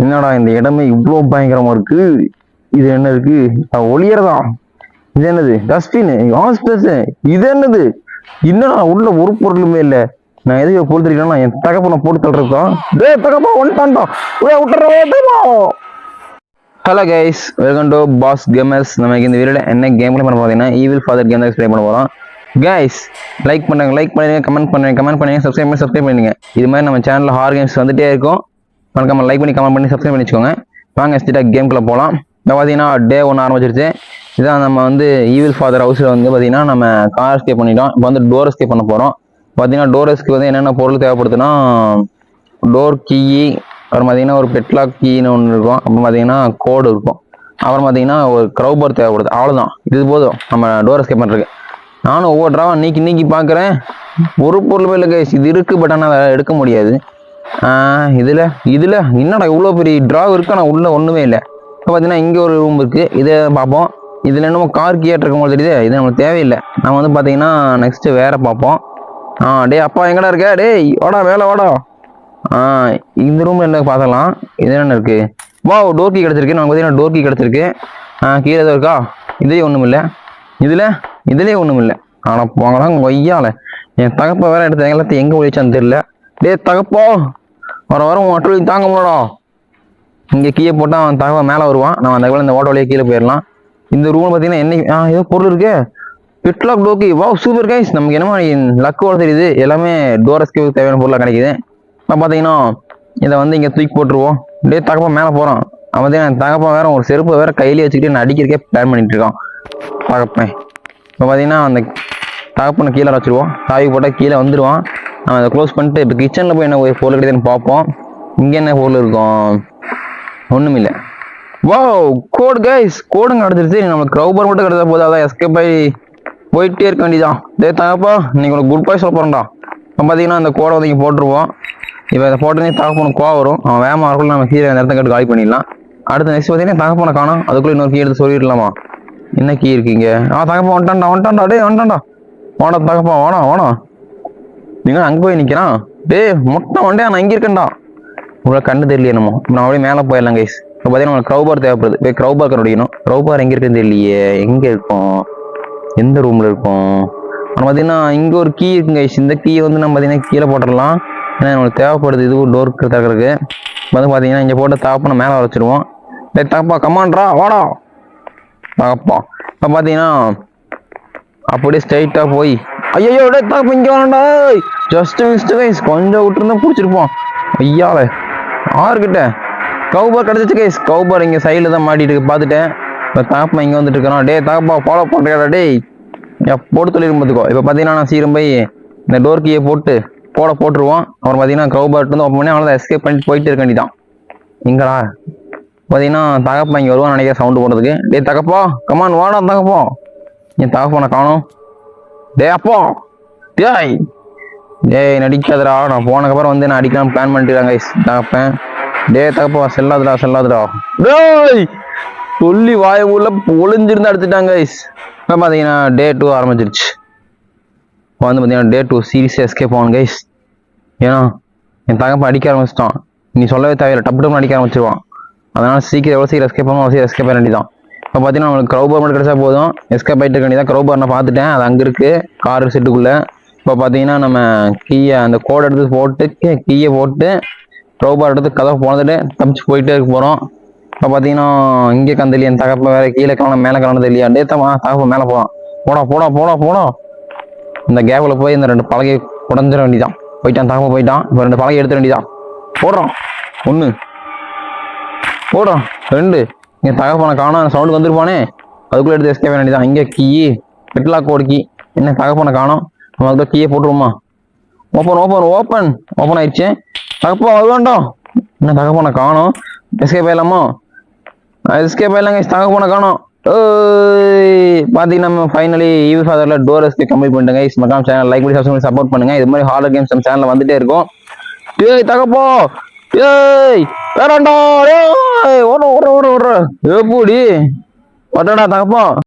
என்னடா இந்த இடமே இவ்வளோ பயங்கரமா இருக்கு. இது என்ன இருக்கு? ஒளியறதா? இது என்னது? Dustbin, hospitals. இது என்னது? என்னடா உள்ள ஒரு பொருளுமே இல்லை. நான் எதுக்கு போட்டு தெரியுமா? என் தகப்பனை போட்டு தள்ளுறதுதான். டே தகப்பா வந்துட்டான்டா. Hello guys, welcome to boss gamers. நமக்கு இந்த வீடியோல என்ன கேம் பண்ண பார்த்தீங்கன்னா ஈவில் ஃபாதர் கேம் தான் எக்ஸ்பிளைன் பண்ண போகிறோம். கைஸ் லைக் பண்ணுங்க, கமெண்ட் பண்ணுங்க, சப்ஸ்கிரைப் பண்ணுங்க. இது மாதிரி நம்ம சேனலில் ஹார் கேம்ஸ் வந்துட்டே இருக்கும். மறக்காம லைக் பண்ணி கமெண்ட் பண்ணி சப்ஸ்கிரைப் பண்ணி வச்சுக்கோங்க. வாங்க ஸ்ட்ரெயிட்டாக கேம்குள்ளே போகலாம். இப்போ பார்த்தீங்கன்னா டே 1 ஆரம்பிச்சிருச்சு. இதான் நம்ம வந்து ஈவில் ஃபாதர் ஹவுஸில் வந்து பார்த்தீங்கன்னா நம்ம கார் எஸ்கேப் பண்ணிட்டோம். இப்போ வந்து டோர் எஸ்கேப் பண்ண போகிறோம். பார்த்தீங்கன்னா டோர் எஸ்கேப் வந்து என்னென்ன பொருள் தேவைப்படுதுன்னா டோர் கீ, அப்புறம் பார்த்தீங்கன்னா ஒரு பெட்லாக் கீன்னு ஒன்று இருக்கும். அப்புறம் பார்த்தீங்கன்னா கோடு இருக்கும். அப்புறம் பார்த்தீங்கன்னா ஒரு க்ரௌபர் தேவைப்படுது. அவ்வளோதான், இது போதும் நம்ம டோர் எஸ்கேப் பண்ணுறதுக்கு. நானும் ஒவ்வொரு ட்ராவா நீக்கி பார்க்குறேன், ஒரு பொருளுமே இல்லை கைஸ். இது இருக்குது, பட் ஆனால் அதை எடுக்க முடியாது. இதில் என்னடா இவ்வளோ பெரிய ட்ராவ் இருக்குது, ஆனால் உள்ளே ஒன்றுமே இல்லை. இப்போ பார்த்தீங்கன்னா இங்கே ஒரு ரூம் இருக்குது, இதை பார்ப்போம். இதில் என்னமோ கார் கீயாட்டு இருக்கும் போது தெரியுது. இது நம்மளுக்கு தேவையில்லை. நம்ம வந்து பார்த்தீங்கன்னா நெக்ஸ்ட்டு வேற பார்ப்போம். டே அப்பா எங்கடா இருக்க? டேய் வாடா, வேலை வாடா. இந்த ரூம்ல என்ன பார்க்கலாம்? இது என்ன இருக்கு? வா, டோர் கீ கிடச்சிருக்கு. நமக்கு பார்த்தீங்கன்னா டோர் கீ கிடச்சிருக்கு. கீழே எதுவும் இருக்கா? இதுலேயே ஒன்றும் இல்லை. இதுலேயே ஒன்றும் இல்லை. ஆனால் போங்கலாம் கொய்யால. என் தகப்பை வேற எடுத்து எல்லாத்தையும் எங்கே ஒழிச்சான்னு தெரியல. டே தகப்போ, வர உன் அட்டொலி தாங்க முடியடா. இங்கே கீழே போட்டால் அவன் தகவல் மேலே வருவான். நம்ம அந்த இந்த ஓட்ட வழியாக கீழே போயிடலாம். இந்த ரூம் பார்த்தீங்கன்னா என்ன ஏதோ பொருள் இருக்கு. பிட்லாக் டோர் கீ. வா சூப்பர் கைஸ், நமக்கு என்னமா லக்கோட தெரியுது. எல்லாமே டோர் எஸ்கேப்புக்கு தேவையான பொருளாக கிடைக்குது. நான் பார்த்தீங்கன்னா இதை வந்து இங்கே தூக்கி போட்டுருவோம். டே தகப்பா மேலே போகிறான். அவன் பார்த்தீங்கன்னா தகப்பா வேற ஒரு செருப்பை வேற கையிலே வச்சுக்கிட்டு நான் அடிக்கிறக்கே பிளான் பண்ணிட்டு இருக்கான் தகப்பேன். இப்போ பார்த்தீங்கன்னா அந்த தகப்பனை கீழே வச்சுருவோம். சாவி போட்டால் கீழே வந்துடுவான். நம்ம அதை க்ளோஸ் பண்ணிட்டு இப்போ கிச்சனில் போய் என்ன பொருள் கிடைக்குதுன்னு பார்ப்போம். இங்கே என்ன பொருள் இருக்கும்? ஒன்றும் இல்லை. வா கோடு கைஸ், கோடுங்க கிடச்சிருச்சு. நம்மளுக்கு க்ரௌபர் மட்டும் கிடச்சா போதும். அதான் எஸ்கேப் ஆகி போயிட்டே இருக்க வேண்டியதான். டே தகப்பா, இன்னைக்கு உனக்கு குட் பாய் சொல்ல போகிறேன்டா. இப்போ பார்த்தீங்கன்னா அந்த கோடை வந்து இங்கே போட்டுருவோம். இப்போ இதை போட்டோன்னே தகப்பனை கோவம் வரும். அவன் வேகமாக இருக்குள்ள நம்ம கீழே நேரத்தை கேட்டு காலி பண்ணிடலாம். அடுத்த நெக்ஸ்ட் பார்த்தீங்கன்னா தகப்பனை காணும். அதுக்குள்ளே இன்னொரு கீ எடுத்து சொல்லிடலாமா? என்ன கீ இருக்கீங்க? தகப்பா வந்துட்டான்டா. டே வந்துட்டான்டா. வாடா தகப்பா, வாடா. நீங்கள் அங்கே போய் நிற்கிறான். டே முட்டை வண்டே, நான் இங்கே இருக்கேன்டா. இவ்வளோ கண்டு தெரியலையே. நம்ம அப்படியே மேலே போயிடலாம் கைஸ். இப்போ பார்த்தீங்கன்னா நம்மளுக்கு க்ரௌபார் தேவைப்படுது. போய் க்ரௌபார் கண்டுபிடிக்கணும். க்ரௌபார் எங்கே இருக்குன்னு தெரியலையே. எங்கே இருக்கும்? எந்த ரூமில் இருக்கும்? ஆனால் பார்த்தீங்கன்னா இங்கே ஒரு கீ இருக்குங்க கைஸ். இந்த கீயை வந்து நம்ம பார்த்தீங்கன்னா கீழே போட்டுடலாம். ஏன்னா நம்மளுக்கு தேவைப்படுது இது டோருக்கு திறக்கிறதுக்கு. வந்து பார்த்தீங்கன்னா இங்கே போட்டு தகப்பனை மேலே வச்சுருவோம். டே தகப்பா கமான்ட்ரா, வாடா தகப்பா. இப்போ பார்த்தீங்கன்னா அப்படியே ஸ்ட்ரைட்டாக போய் ஐயோ டே தகப்பா இங்கே வேணாண்டா. ஜஸ்ட் மிஸ்ட் கைஸ், கொஞ்சம் விட்டுருந்தா பிடிச்சிருப்போம். ஐயாவே ஆறுகிட்ட கவுபார் கிடச்சிச்சு கைஸ். கவுபார் இங்கே சைடில் தான் மாட்டிட்டு பார்த்துட்டேன். இப்போ தகப்பா இங்கே வந்துட்டு இருக்கிறோம். டே தகப்பா ஃபாலோ பண்ணுறேடா. டேய் போட்டு சொல்லிடும் பார்த்துக்கோ. இப்போ பார்த்தீங்கன்னா நான் சீரம் போய் இந்த டோர் கீயை போட்டுருவோம். அப்புறம் பார்த்தீங்கன்னா க்ரௌபார்ட் வந்து ஓப்பன் பண்ணி அவனை எஸ்கேப் பண்ணிட்டு போயிட்டு இருக்க வேண்டியதான். இங்கடா பார்த்தீங்கன்னா தகப்பா இங்கே வருவான்னு நினைக்கிற சவுண்டு போடுறதுக்கு. டே தகப்பா கமான் வாடா தகப்பா. என் தகப்பா நான் காணும். டே அப்பா டேய் நடிக்காதடா. நான் போனதுக்கப்புறம் வந்து நான் அடிக்கலாம் பிளான் பண்ணிட்டுறாங்க தகப்பேன். டே தகப்பா செல்லாதுடா. டேய் சொல்லி வாய உள்ள ஒளிஞ்சிருந்து அடிச்சுட்டாங்க கைஸ். இப்போ பார்த்தீங்கன்னா டே 2 ஆரம்பிச்சிருச்சு. இப்போ வந்து பார்த்தீங்கன்னா டே 2 சீரியஸாக எஸ்கேப் ஆகணும் கைஸ். ஏன்னா என் தகப்பா அடிக்க ஆரம்பிச்சிட்டான். நீ சொல்லவே தேவையில்லை, டப்பு அடிக்க ஆரம்பிச்சிருவான். அதனால் எவ்வளோ சீக்கிரம் எஸ்கேப் ஆகணும், அவ்வளோ எஸ்கேப் ஆக வேண்டியதான். இப்போ பார்த்தீங்கன்னா நம்மளுக்கு க்ரௌபார் மட்டும் கிடைச்சா போதும். எஸ்கேப் ஆகிட்டு இருக்க வேண்டியதான். க்ரௌபார் நான் பார்த்துட்டேன், அது அங்கே இருக்குது கார் செட்டுக்குள்ளே. இப்போ பார்த்தீங்கன்னா நம்ம கீயை அந்த கோடை எடுத்து போட்டு கீயை போட்டு க்ரௌபார் எடுத்து கதவை போனதுட்டு தப்பிச்சு போயிட்டே இருக்க போகிறோம். இப்போ பார்த்தீங்கன்னா இங்கே கந்தலி என் தகப்பை வேறு கீழே காணும் மேலே காணும் தெரியலையா. டேத்தமா தகப்பை மேலே போடா. இந்த கேப்பில் போய் இந்த 2 பலகை உடஞ்சிட வேண்டியதான். போயிட்டான் தகப்பை போயிட்டான். இப்போ 2 பலகை எடுத்துட வேண்டியதான். போடுறான் 1 போடுறான் 2. இங்கே தகப்பனை காணும், சவுண்டு வந்துருப்பானே. அதுக்குள்ளே எடுத்து எஸ்கேப் வேண்டியதான். இங்கே கீ பெட்லாக் கோடு கீ. என்ன தகப்பனை காணும். நம்ம அதுக்குள்ள கீயை போட்டுருவோமா? ஓப்பன் ஆயிடுச்சு. தகப்பா அது வேண்டாம். என்ன தகப்பனை காணும். எஸ்கேப் ஆயிடலாமா? எஸ்கேப் ஆயிடலாங்க. தகப்பனை காணும். பார்த்தீங்கன்னா நம்ம ஃபைனலி ஈவில் ஃபாதரில் டோர் எஸ்கேப் கம்ப்ளீட் பண்ணிட்டேங்க. மறக்காம சேனல் லைக் பண்ணி சப்போர்ட் பண்ணுங்க. இது மாதிரி ஹாரர் கேம்ஸ் நம்ம சேனலில் வந்துட்டே இருக்கும். டேய் தகப்போ வேறாண்டா. ஓடுற எப்படி ஒட்டடா தகப்போ.